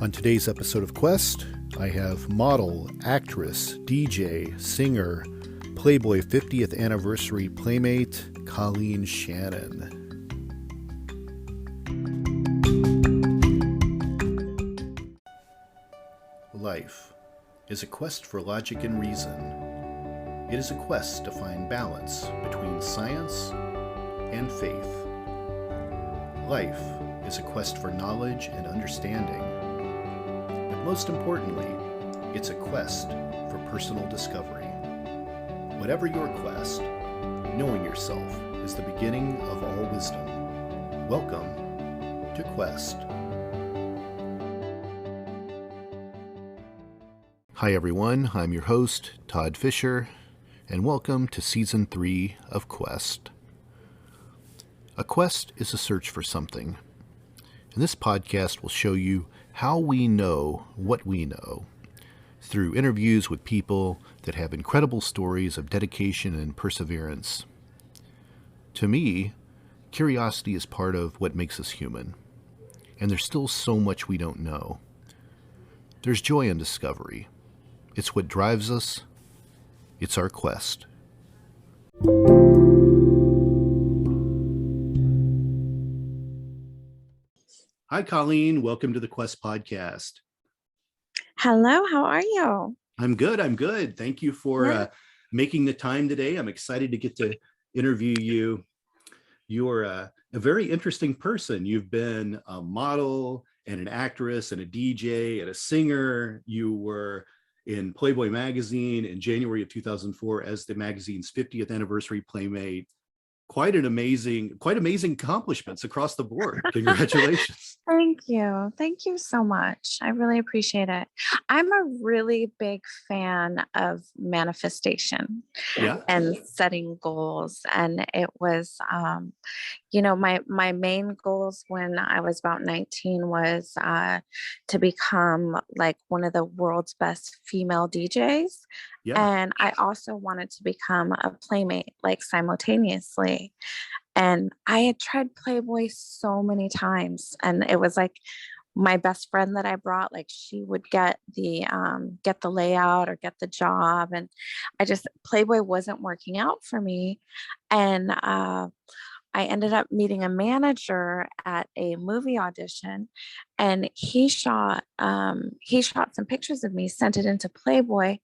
On today's episode of Quest, I have model, actress, DJ, singer, Playboy 50th anniversary Playmate Colleen Shannon. Life is a quest for logic and reason. It is a quest to find balance between science and faith. Life is a quest for knowledge and understanding. But most importantly, it's a quest for personal discovery. Whatever your quest, knowing yourself is the beginning of all wisdom. Welcome to Quest. Hi everyone, I'm your host, Todd Fischer, and welcome to Season 3 of Quest. A quest is a search for something, and this podcast will show you how we know what we know through interviews with people that have incredible stories of dedication and perseverance. To me, curiosity is part of what makes us human, and there's still so much we don't know. There's joy in discovery. It's what drives us. It's our quest. Hi, Colleen. Welcome to the Quest podcast. Hello, how are you? I'm good. Thank you for making the time today. I'm excited to get to interview you. You're a very interesting person. You've been a model and an actress and a DJ and a singer. You were in Playboy magazine in January of 2004 as the magazine's 50th anniversary Playmate. Quite amazing accomplishments across the board. Congratulations. Thank you. Thank you so much. I really appreciate it. I'm a really big fan of manifestation and setting goals. And it was, my main goals when I was about 19 was to become like one of the world's best female DJs. Yeah. And I also wanted to become a playmate, like simultaneously. And I had tried Playboy so many times, and it was like my best friend that I brought, like she would get the layout or get the job. And Playboy wasn't working out for me. And I ended up meeting a manager at a movie audition, and he shot some pictures of me, sent it into Playboy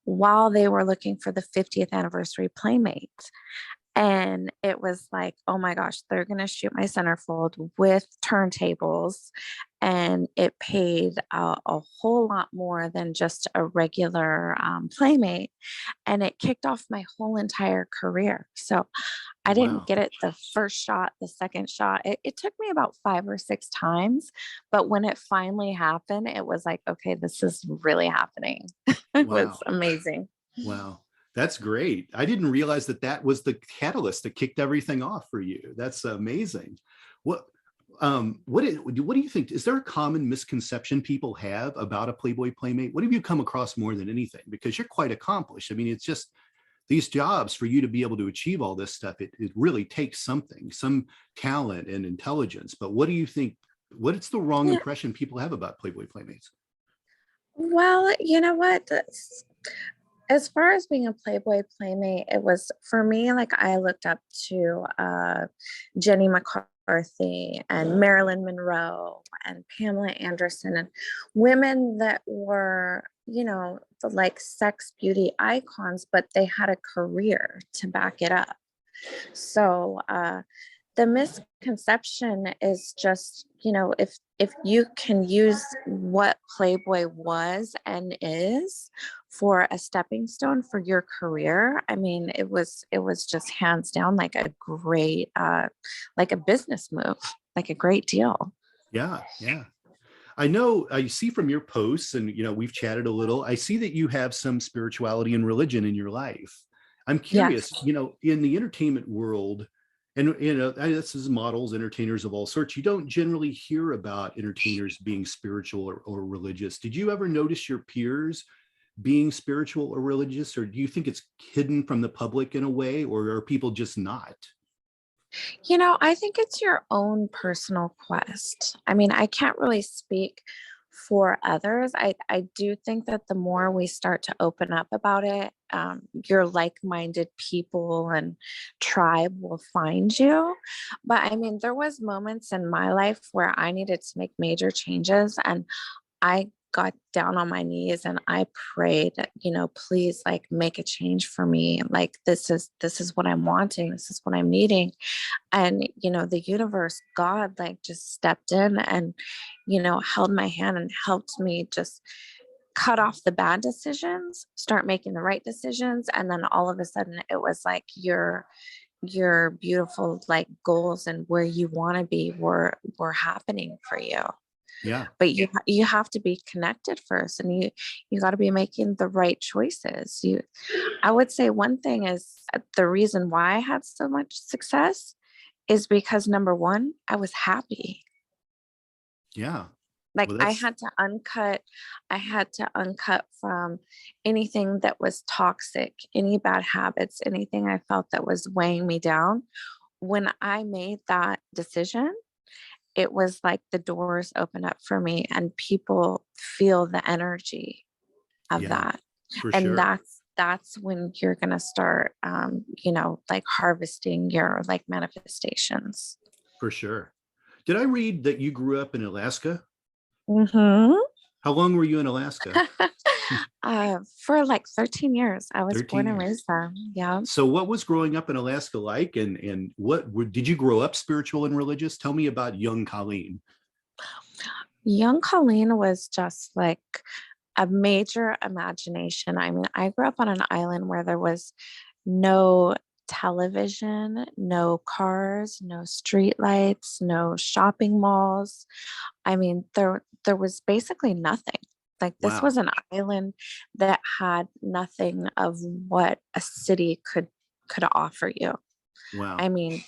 while they were looking for the 50th anniversary Playmate. And it was like, oh my gosh, they're going to shoot my centerfold with turntables. And it paid a whole lot more than just a regular Playmate. And it kicked off my whole entire career. So I didn't get it the first shot, the second shot. It took me about 5 or 6 times. But when it finally happened, it was like, okay, this is really happening. It was amazing. Wow. That's great. I didn't realize that was the catalyst that kicked everything off for you. That's amazing. What do you think? Is there a common misconception people have about a Playboy Playmate? What have you come across more than anything? Because you're quite accomplished. I mean, it's just these jobs, for you to be able to achieve all this stuff, it really takes something, some talent and intelligence. But what do you think? What's the wrong impression people have about Playboy Playmates? Well, you know what? As far as being a Playboy Playmate, it was, for me, like I looked up to Jenny McCarthy and Marilyn Monroe and Pamela Anderson, and women that were, like sex beauty icons, but they had a career to back it up. So the misconception is just, if you can use what Playboy was and is for a stepping stone for your career, I mean, it was just hands down like a great, like a business move, like a great deal. Yeah. I know, I see from your posts, and we've chatted a little, I see that you have some spirituality and religion in your life. I'm curious, in the entertainment world, and this is models, entertainers of all sorts, you don't generally hear about entertainers being spiritual or religious. Did you ever notice your peers being spiritual or religious, or do you think it's hidden from the public in a way, or are people just not? I think it's your own personal quest. I mean, I can't really speak for others. I do think that the more we start to open up about it, your like-minded people and tribe will find you. But I mean, there was moments in my life where I needed to make major changes, and I got down on my knees and I prayed, please, like, make a change for me. Like, this is what I'm wanting. This is what I'm needing. And, the universe, God, like, just stepped in and, held my hand and helped me just cut off the bad decisions, start making the right decisions. And then all of a sudden it was like your beautiful, like, goals and where you want to be were happening for you. Yeah. But you have to be connected first, and you got to be making the right choices. I would say one thing is the reason why I had so much success is because, number one, I was happy. Yeah. Like, Well, I had to uncut from anything that was toxic, any bad habits, anything I felt that was weighing me down. When I made that decision, it was like the doors open up for me and people feel the energy of yeah, that. for And sure. that's when you're going to start, like, harvesting your, like, manifestations. For sure. Did I read that you grew up in Alaska? Mm-hmm. How long were you in Alaska? For like 13 years. I was 13 born and years. raised there. Yeah. So what was growing up in Alaska like, and did you grow up spiritual and religious? Tell me about young Colleen. Young Colleen was just like a major imagination. I mean, I grew up on an island where there was no television, no cars, no street lights, no shopping malls. I mean, there was basically nothing. Like, this Wow. was an island that had nothing of what a city could offer you. Wow. I mean,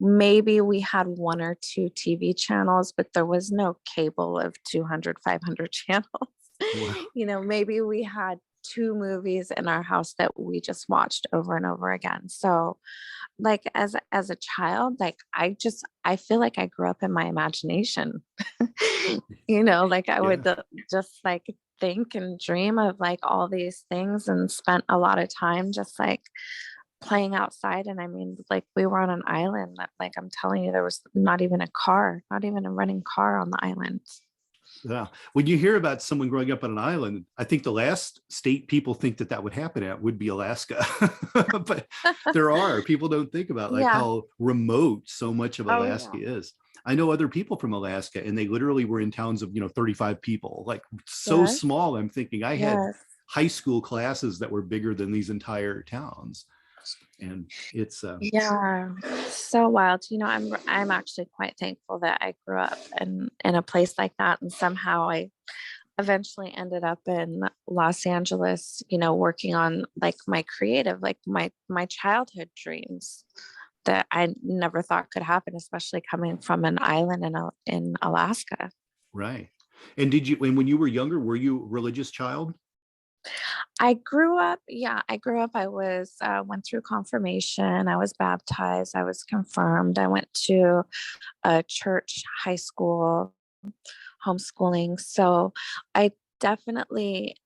maybe we had one or two TV channels, but there was no cable of 200, 500 channels. Wow. Maybe we had two movies in our house that we just watched over and over again. So, like, as a child, like, I feel like I grew up in my imagination. Like, I would Yeah. just, like, think and dream of, like, all these things, and spent a lot of time just, like, playing outside. And I mean, like, we were on an island that, like, I'm telling you, there was not even a car, not even a running car on the island. Yeah. When you hear about someone growing up on an island, I think the last state people think that would happen at would be Alaska. But there are people don't think about, like, Yeah. how remote so much of Oh Alaska yeah. is. I know other people from Alaska, and they literally were in towns of 35 people, like, so Yes. small. I'm thinking I had Yes. high school classes that were bigger than these entire towns, and it's Yeah, so wild. I'm actually quite thankful that I grew up in a place like that, and somehow I eventually ended up in Los Angeles, working on, like, my creative, like, my childhood dreams that I never thought could happen, especially coming from an island in Alaska. right. And when you were younger, were you a religious child? I grew up, I was, went through confirmation, I was baptized, I was confirmed, I went to a church, high school, homeschooling. So I definitely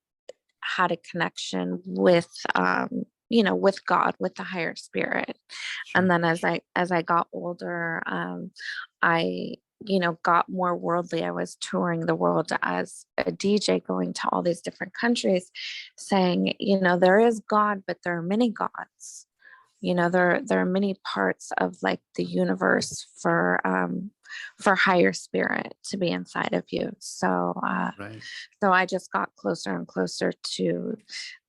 had a connection with God, with the higher spirit. And Sure. then as I got older, I got more worldly. I was touring the world as a DJ, going to all these different countries, saying, there is God, but there are many gods. There are many parts of, like, the universe for higher spirit to be inside of you. Right. So I just got closer and closer to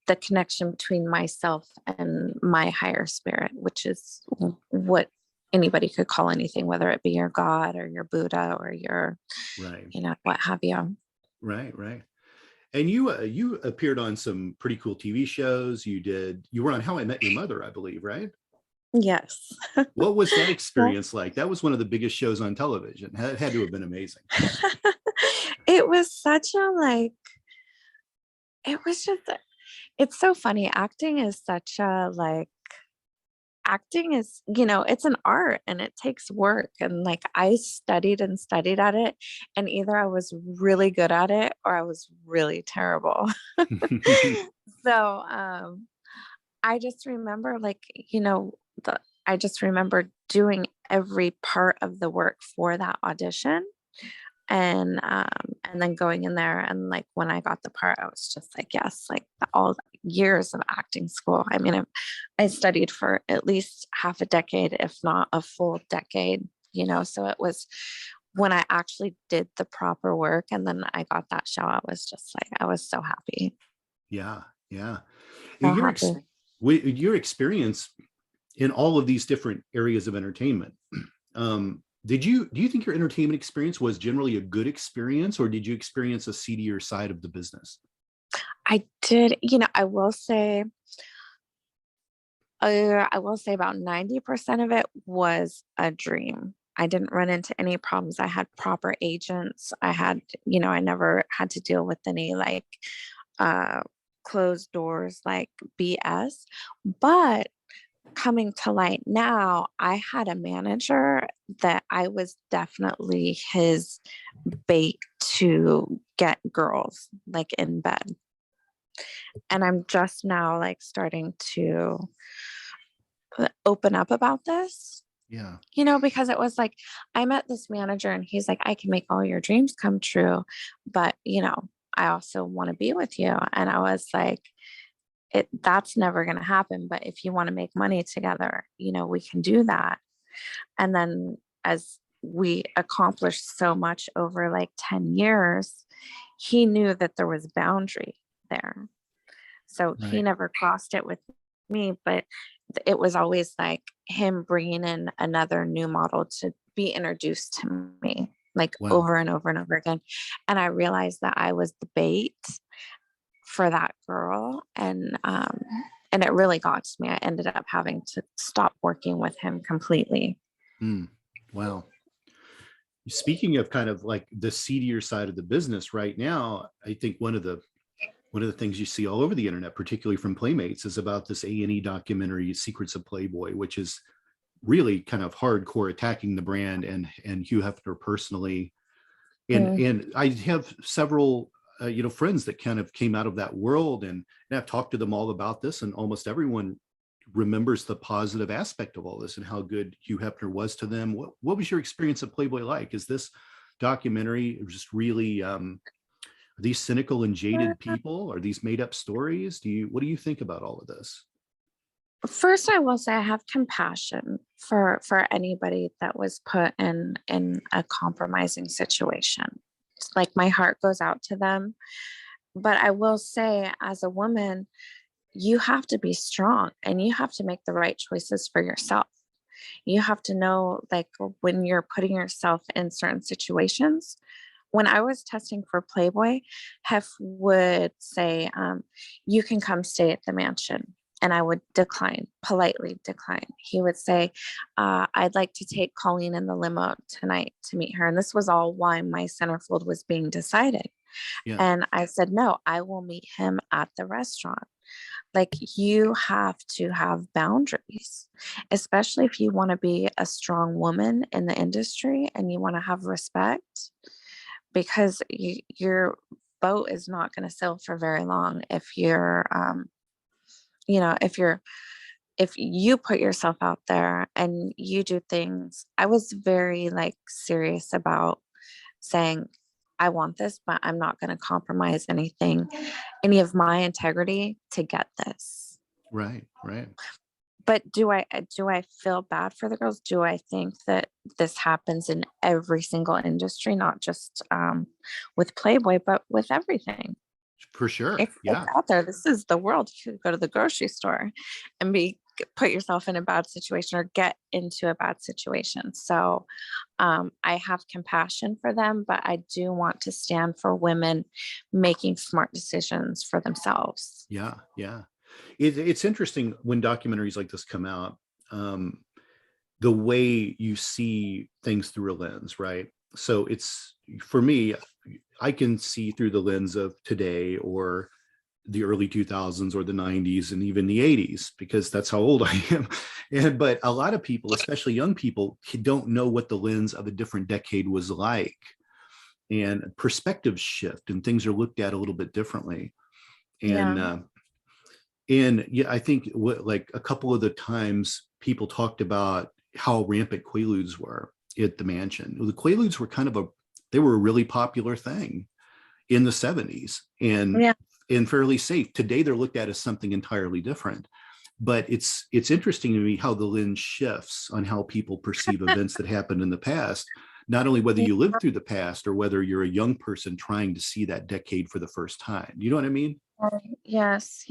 the connection between myself and my higher spirit, which is what anybody could call anything, whether it be your God or your Buddha or your, Right. what have you. Right. Right. And you appeared on some pretty cool TV shows. You were on How I Met Your Mother, I believe, right? Yes. What was that Well, experience like? That was one of the biggest shows on television. It had to have been amazing. it was such a, like, it was just, it's so funny. Acting is such a, like, acting is, it's an art and it takes work. And like I studied and studied at it, and either I was really good at it or I was really terrible. So I just remember like, I just remember doing every part of the work for that audition, and then going in there, and like when I got the part, I was just like, yes, like all years of acting school. I mean, I studied for at least half a decade, if not a full decade, so it was when I actually did the proper work and then I got that show, I was just like, I was so happy. Yeah, yeah. So Your happy. your experience in all of these different areas of entertainment, do you think your entertainment experience was generally a good experience, or did you experience a seedier side of the business? I did, I will say about 90% of it was a dream. I didn't run into any problems. I had proper agents. I never had to deal with any like uh closed doors like BS. But coming to light now, I had a manager that I was definitely his bait to get girls like in bed. And I'm just now like starting to open up about this, Yeah. because it was like I met this manager and he's like, I can make all your dreams come true, but I also want to be with you. And I was like, that's never going to happen. But if you want to make money together, we can do that. And then as we accomplished so much over like 10 years, he knew that there was boundary there. So he Right. never crossed it with me, but it was always like him bringing in another new model to be introduced to me, like Wow. over and over and over again. And I realized that I was the bait for that girl. And it really got to me. I ended up having to stop working with him completely. Mm. Wow. Speaking of kind of like the seedier side of the business right now, I think one of the things you see all over the internet, particularly from Playmates, is about this A&E documentary, Secrets of Playboy, which is really kind of hardcore attacking the brand and Hugh Hefner personally. And I have several friends that kind of came out of that world, and I've talked to them all about this, and almost everyone remembers the positive aspect of all this and how good Hugh Hefner was to them. What was your experience of Playboy like? Is this documentary just really are these cynical and jaded people? Are these made up stories? What do you think about all of this? First, I will say I have compassion for anybody that was put in a compromising situation. It's like my heart goes out to them. But I will say, as a woman, you have to be strong and you have to make the right choices for yourself. You have to know, like, when you're putting yourself in certain situations. When I was testing for Playboy, Hef would say, you can come stay at the mansion. And I would decline, politely decline. He would say, I'd like to take Colleen in the limo tonight to meet her. And this was all why my centerfold was being decided. Yeah. And I said, no, I will meet him at the restaurant. Like, you have to have boundaries, especially if you want to be a strong woman in the industry and you want to have respect, because your boat is not going to sail for very long if you're if you put yourself out there and you do things. I was very like serious about saying, I want this, but I'm not going to compromise any of my integrity to get this. Right. Right. But do I feel bad for the girls? Do I think that this happens in every single industry, not just with Playboy, but with everything? For sure. It's Yeah. out there. This is the world. You could go to the grocery store and put yourself in a bad situation or get into a bad situation. So I have compassion for them, but I do want to stand for women making smart decisions for themselves. Yeah. Yeah. It's interesting when documentaries like this come out, the way you see things through a lens, right? So it's, for me, I can see through the lens of today, or the early 2000s or the 90s and even the 80s, because that's how old I am. But a lot of people, especially young people, don't know what the lens of a different decade was like. And perspectives shift and things are looked at a little bit differently. And yeah, I think like a couple of the times people talked about how rampant Quaaludes were at the mansion. The Quaaludes were they were a really popular thing in the 70s and fairly safe. Today they're looked at as something entirely different. But it's interesting to me how the lens shifts on how people perceive events that happened in the past, not only whether you lived through the past or whether you're a young person trying to see that decade for the first time. You know what I mean? Yes.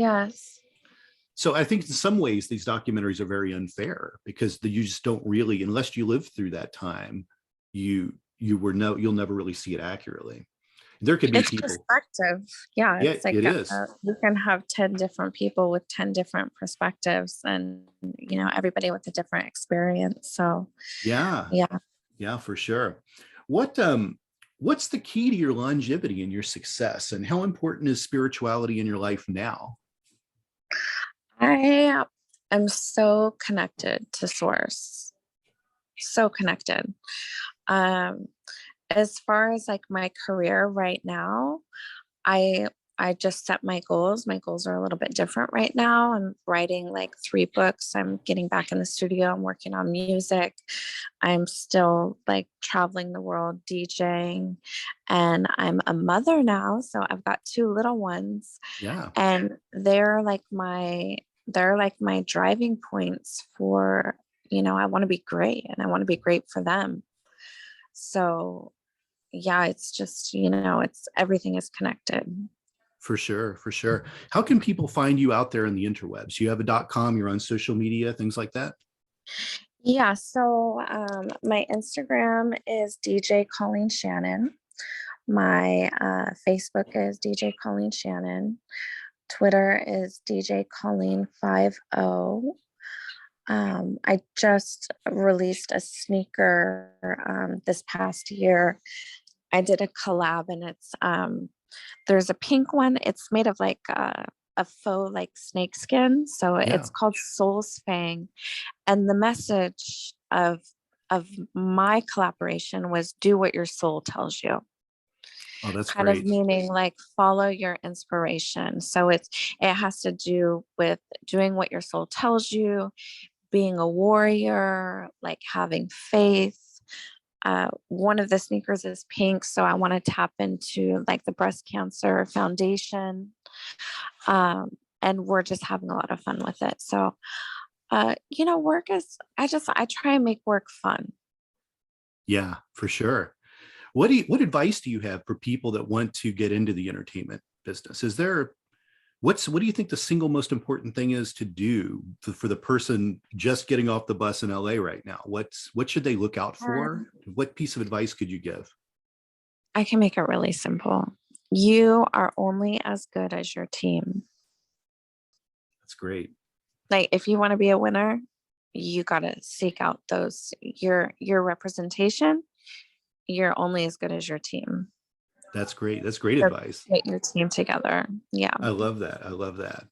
So I think in some ways these documentaries are very unfair because you just don't really, unless you lived through that time, you'll never really see it accurately. There could be people. Perspective. Yeah, it's like it is. You can have 10 different people with 10 different perspectives, and everybody with a different experience. So yeah, for sure. What's the key to your longevity and your success, and how important is spirituality in your life now? I am so connected to Source. So connected. As far as like my career right now, I just set my goals. My goals are a little bit different right now. I'm writing like 3 books. I'm getting back in the studio. I'm working on music. I'm still like traveling the world, DJing, and I'm a mother now. So I've got 2 little ones. Yeah. And they're like my driving points for, I want to be great and I want to be great for them. So yeah, it's just, everything is connected. For sure. How can people find you out there in the interwebs? You have a .com, you're on social media, things like that? Yeah, so my Instagram is DJ Colleen Shannon. My Facebook is DJ Colleen Shannon. Twitter is DJ Colleen 50. I just released a sneaker this past year. I did a collab, and it's there's a pink one. It's made of like a faux like snake skin, so it's called Soul's Fang. And the message of my collaboration was do what your soul tells you. Oh, that's kind great. of meaning like follow your inspiration. So it has to do with doing what your soul tells you, being a warrior, like having faith. One of the sneakers is pink, so I want to tap into like the breast cancer foundation. And we're just having a lot of fun with it. So, work is, I try and make work fun. Yeah, for sure. What advice do you have for people that want to get into the entertainment business? What do you think the single most important thing is to do for the person just getting off the bus in LA right now? What should they look out for? What piece of advice could you give? I can make it really simple. You are only as good as your team. That's great. Like if you want to be a winner, you got to seek out your representation. You're only as good as your team. That's great. That's great advice. Get your team together. Yeah. I love that.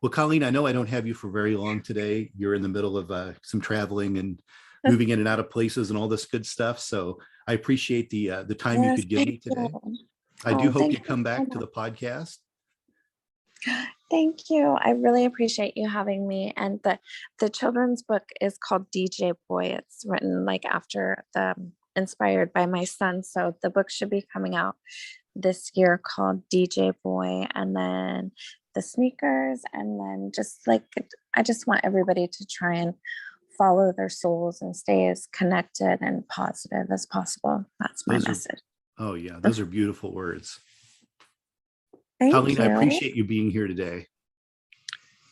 Well, Colleen, I know I don't have you for very long today. You're in the middle of some traveling and moving in and out of places and all this good stuff. So I appreciate the time you could give me today. I do hope you come back to the podcast. Thank you. I really appreciate you having me. And the children's book is called DJ Boy. It's written like inspired by my son. So the book should be coming out this year called DJ Boy, and then the sneakers, and then I just want everybody to try and follow their souls and stay as connected and positive as possible. That's my message. Oh yeah, those are beautiful words. Colleen, I appreciate you being here today.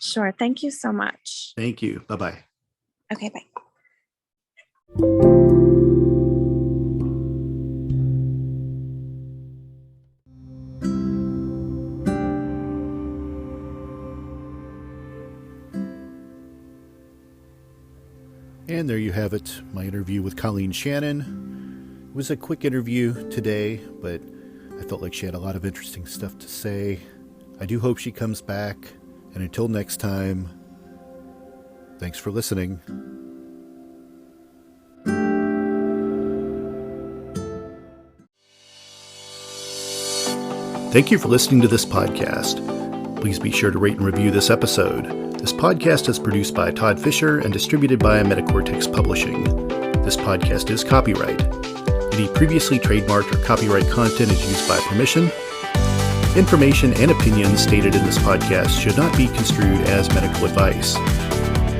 Sure. Thank you so much. Thank you. Bye-bye. Okay, bye. And there you have it, my interview with Colleen Shannon. It was a quick interview today, but I felt like she had a lot of interesting stuff to say. I do hope she comes back. And until next time, thanks for listening. Thank you for listening to this podcast. Please be sure to rate and review this episode. This podcast is produced by Todd Fischer and distributed by Metacortex Publishing. This podcast is copyright. Any previously trademarked or copyright content is used by permission. Information and opinions stated in this podcast should not be construed as medical advice.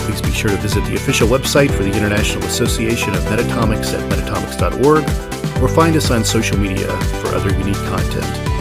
Please be sure to visit the official website for the International Association of Metatomics at metatomics.org or find us on social media for other unique content.